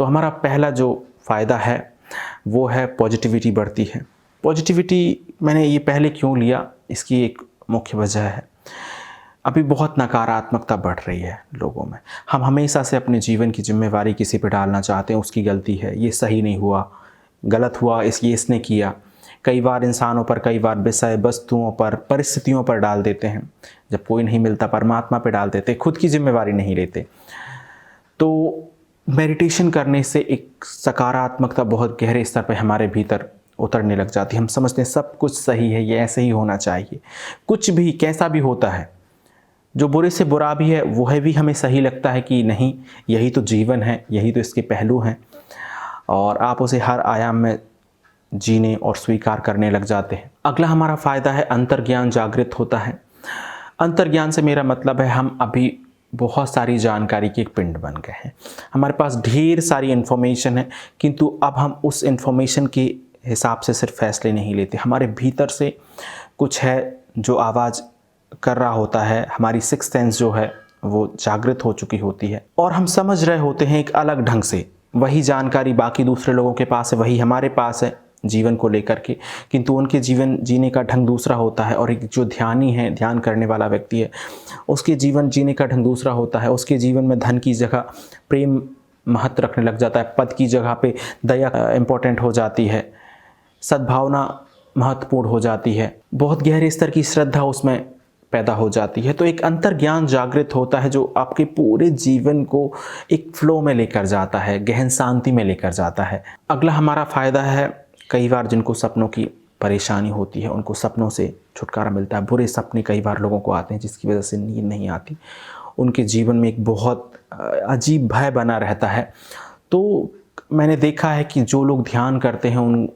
तो हमारा पहला जो फ़ायदा है वो है पॉजिटिविटी बढ़ती है। पॉजिटिविटी मैंने ये पहले क्यों लिया, इसकी एक मुख्य वजह है, अभी बहुत नकारात्मकता बढ़ रही है लोगों में। हम हमेशा से अपने जीवन की ज़िम्मेवारी किसी पे डालना चाहते हैं, उसकी गलती है, ये सही नहीं हुआ, गलत हुआ, इसने किया। कई बार इंसानों पर, कई बार विषय वस्तुओं पर, परिस्थितियों पर डाल देते हैं। जब कोई नहीं मिलता परमात्मा पे डाल देते, खुद की जिम्मेवारी नहीं लेते। तो मेडिटेशन करने से एक सकारात्मकता बहुत गहरे स्तर पे हमारे भीतर उतरने लग जाती है। हम समझते हैं सब कुछ सही है, ये ऐसे ही होना चाहिए। कुछ भी कैसा भी होता है, जो बुरे से बुरा भी है वह भी हमें सही लगता है कि नहीं, यही तो जीवन है, यही तो इसके पहलू हैं, और आप उसे हर आयाम में जीने और स्वीकार करने लग जाते हैं। अगला हमारा फ़ायदा है अंतर्ज्ञान जागृत होता है। अंतर्ज्ञान से मेरा मतलब है हम अभी बहुत सारी जानकारी के एक पिंड बन गए हैं। हमारे पास ढेर सारी इन्फॉर्मेशन है, किंतु अब हम उस इन्फॉर्मेशन के हिसाब से सिर्फ फैसले नहीं लेते। हमारे भीतर से कुछ है जो आवाज़ कर रहा होता है, हमारी सिक्स्थ सेंस जो है वो जागृत हो चुकी होती है, और हम समझ रहे होते हैं एक अलग ढंग से। वही जानकारी बाकी दूसरे लोगों के पास है, वही हमारे पास है जीवन को लेकर के, किंतु उनके जीवन जीने का ढंग दूसरा होता है। और एक जो ध्यानी है, ध्यान करने वाला व्यक्ति है, उसके जीवन जीने का ढंग दूसरा होता है। उसके जीवन में धन की जगह प्रेम महत्व रखने लग जाता है, पद की जगह पे दया इम्पोर्टेंट हो जाती है, सद्भावना महत्वपूर्ण हो जाती है, बहुत गहरे स्तर की श्रद्धा उसमें पैदा हो जाती है। तो एक अंतर्ज्ञान जागृत होता है जो आपके पूरे जीवन को एक फ्लो में लेकर जाता है, गहन शांति में लेकर जाता है। अगला हमारा फ़ायदा है, कई बार जिनको सपनों की परेशानी होती है उनको सपनों से छुटकारा मिलता है। बुरे सपने कई बार लोगों को आते हैं जिसकी वजह से नींद नहीं आती, उनके जीवन में एक बहुत अजीब भय बना रहता है। तो मैंने देखा है कि जो लोग ध्यान करते हैं, उन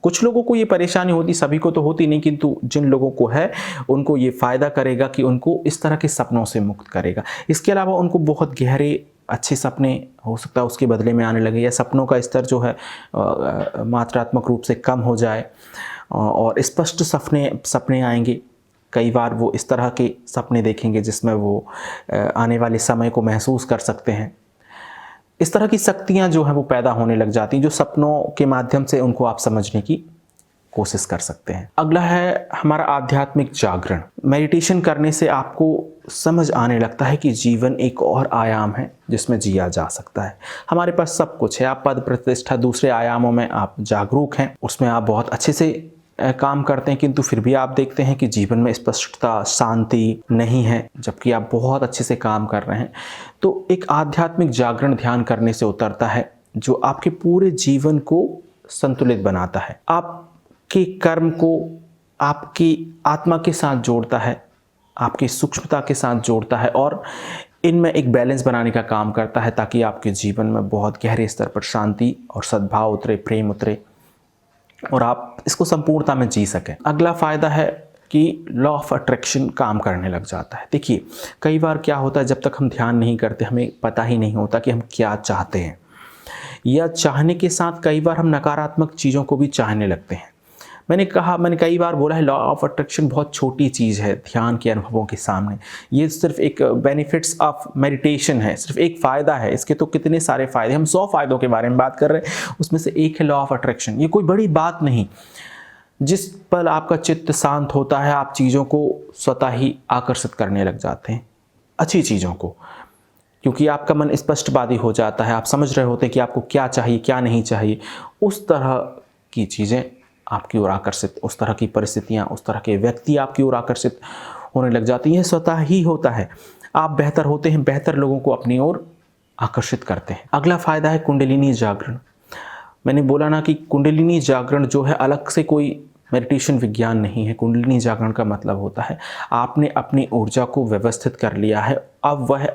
कुछ लोगों को ये परेशानी होती, सभी को तो होती नहीं, किंतु जिन लोगों को है उनको ये फ़ायदा करेगा कि उनको इस तरह के सपनों से मुक्त करेगा। इसके अलावा उनको बहुत गहरे अच्छे सपने हो सकता है उसके बदले में आने लगे, या सपनों का स्तर जो है मात्रात्मक रूप से कम हो जाए और स्पष्ट सपने आएंगे। कई बार वो इस तरह के सपने देखेंगे जिसमें वो आने वाले समय को महसूस कर सकते हैं। इस तरह की शक्तियाँ जो हैं वो पैदा होने लग जाती हैं, जो सपनों के माध्यम से उनको आप समझने की कोशिश कर सकते हैं। अगला है हमारा आध्यात्मिक जागरण। मेडिटेशन करने से आपको समझ आने लगता है कि जीवन एक और आयाम है जिसमें जिया जा सकता है। हमारे पास सब कुछ है, आप पद प्रतिष्ठा, दूसरे आयामों में आप जागरूक हैं, उसमें आप बहुत अच्छे से काम करते हैं, किंतु फिर भी आप देखते हैं कि जीवन में स्पष्टता, शांति नहीं है, जबकि आप बहुत अच्छे से काम कर रहे हैं। तो एक आध्यात्मिक जागरण ध्यान करने से उतरता है जो आपके पूरे जीवन को संतुलित बनाता है, आपके कर्म को आपकी आत्मा के साथ जोड़ता है, आपकी सूक्ष्मता के साथ जोड़ता है, और इनमें एक बैलेंस बनाने का काम करता है ताकि आपके जीवन में बहुत गहरे स्तर पर शांति और सद्भाव उतरे, प्रेम उतरे, और आप इसको संपूर्णता में जी सकें। अगला फ़ायदा है कि लॉ ऑफ अट्रैक्शन काम करने लग जाता है। देखिए, कई बार क्या होता है, जब तक हम ध्यान नहीं करते हमें पता ही नहीं होता कि हम क्या चाहते हैं, या चाहने के साथ कई बार हम नकारात्मक चीज़ों को भी चाहने लगते हैं। मैंने कई बार बोला है, लॉ ऑफ अट्रैक्शन बहुत छोटी चीज़ है ध्यान के अनुभवों के सामने। ये सिर्फ एक बेनिफिट्स ऑफ मेडिटेशन है, सिर्फ एक फ़ायदा है, इसके तो कितने सारे फ़ायदे, हम 100 फ़ायदों के बारे में बात कर रहे हैं, उसमें से एक है लॉ ऑफ अट्रैक्शन। ये कोई बड़ी बात नहीं। जिस पल आपका चित्त शांत होता है, आप चीज़ों को स्वतः ही आकर्षित करने लग जाते हैं, अच्छी चीज़ों को, क्योंकि आपका मन स्पष्टवादी हो जाता है, आप समझ रहे होते हैं कि आपको क्या चाहिए, क्या नहीं चाहिए। उस तरह की चीज़ें आपकी ओर आकर्षित, उस तरह की परिस्थितियाँ, उस तरह के व्यक्ति आपकी ओर आकर्षित होने लग जाती हैं। स्वतः ही होता है, आप बेहतर होते हैं, बेहतर लोगों को अपनी ओर आकर्षित करते हैं। अगला फ़ायदा है कुंडलिनी जागरण। मैंने बोला ना कि कुंडलिनी जागरण जो है अलग से कोई मेडिटेशन विज्ञान नहीं है। कुंडलिनी जागरण का मतलब होता है आपने अपनी ऊर्जा को व्यवस्थित कर लिया है, अब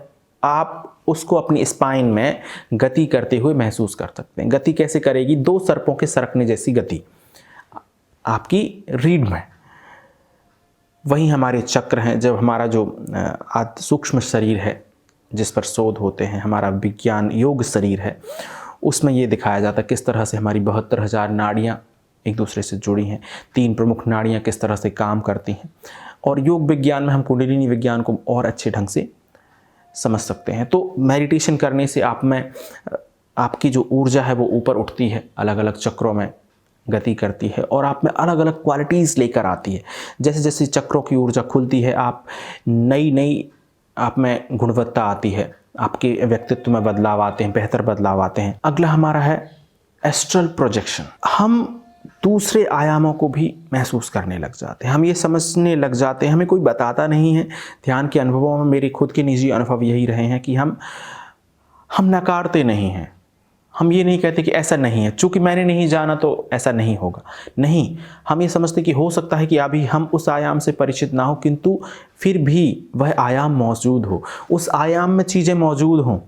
आप उसको अपनी स्पाइन में गति करते हुए महसूस कर सकते हैं। गति कैसे करेगी? 2 सर्पों के सरकने जैसी गति आपकी रीढ़ में। वही हमारे चक्र हैं। जब हमारा जो सूक्ष्म शरीर है जिस पर शोध होते हैं, हमारा विज्ञान योग शरीर है, उसमें ये दिखाया जाता है किस तरह से हमारी 72,000 नाड़ियाँ एक दूसरे से जुड़ी हैं, 3 प्रमुख नाड़ियाँ किस तरह से काम करती हैं, और योग विज्ञान में हम कुंडलिनी विज्ञान को और अच्छे ढंग से समझ सकते हैं। तो मेडिटेशन करने से आप में आपकी जो ऊर्जा है वो ऊपर उठती है, अलग अलग चक्रों में गति करती है और आप में अलग अलग क्वालिटीज़ लेकर आती है। जैसे जैसे चक्रों की ऊर्जा खुलती है, आप नई नई आप में गुणवत्ता आती है, आपके व्यक्तित्व में बदलाव आते हैं, बेहतर बदलाव आते हैं। अगला हमारा है एस्ट्रल प्रोजेक्शन। हम दूसरे आयामों को भी महसूस करने लग जाते हैं, हम ये समझने लग जाते हैं, हमें कोई बताता नहीं है। ध्यान के अनुभवों में मेरे खुद के निजी अनुभव यही रहे हैं कि हम नकारते नहीं हैं, हम ये नहीं कहते कि ऐसा नहीं है, चूंकि मैंने नहीं जाना तो ऐसा नहीं होगा। नहीं, हम ये समझते कि हो सकता है कि अभी हम उस आयाम से परिचित ना हो, किंतु फिर भी वह आयाम मौजूद हो, उस आयाम में चीज़ें मौजूद हों।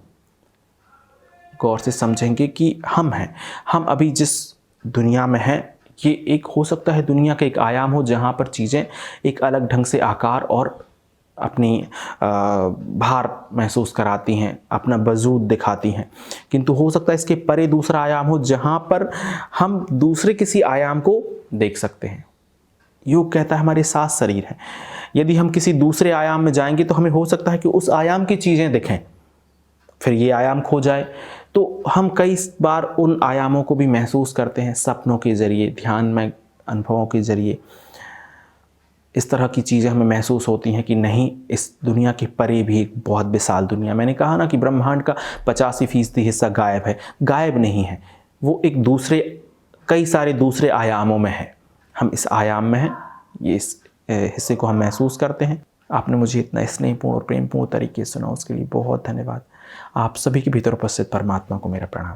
गौर से समझेंगे कि हम हैं, हम अभी जिस दुनिया में हैं, ये एक हो सकता है दुनिया का एक आयाम हो जहाँ पर चीज़ें एक अलग ढंग से आकार और अपनी भार महसूस कराती हैं, अपना वजूद दिखाती हैं, किंतु हो सकता है इसके परे दूसरा आयाम हो जहाँ पर हम दूसरे किसी आयाम को देख सकते हैं। योग कहता है हमारे 7 शरीर हैं, यदि हम किसी दूसरे आयाम में जाएंगे तो हमें हो सकता है कि उस आयाम की चीज़ें दिखें, फिर ये आयाम खो जाए। तो हम कई बार उन आयामों को भी महसूस करते हैं सपनों के ज़रिए, ध्यान में अनुभवों के ज़रिए। इस तरह की चीज़ें हमें महसूस होती हैं कि नहीं, इस दुनिया के परे भी एक बहुत विशाल दुनिया। मैंने कहा ना कि ब्रह्मांड का 85% हिस्सा गायब है, गायब नहीं है, वो एक दूसरे कई सारे दूसरे आयामों में है, हम इस आयाम में हैं, ये इस हिस्से को हम महसूस करते हैं। आपने मुझे इतना स्नेहपूर्ण और प्रेमपूर्ण तरीके से सुना, उसके लिए बहुत धन्यवाद। आप सभी के भीतर उपस्थित परमात्मा को मेरा प्रणाम।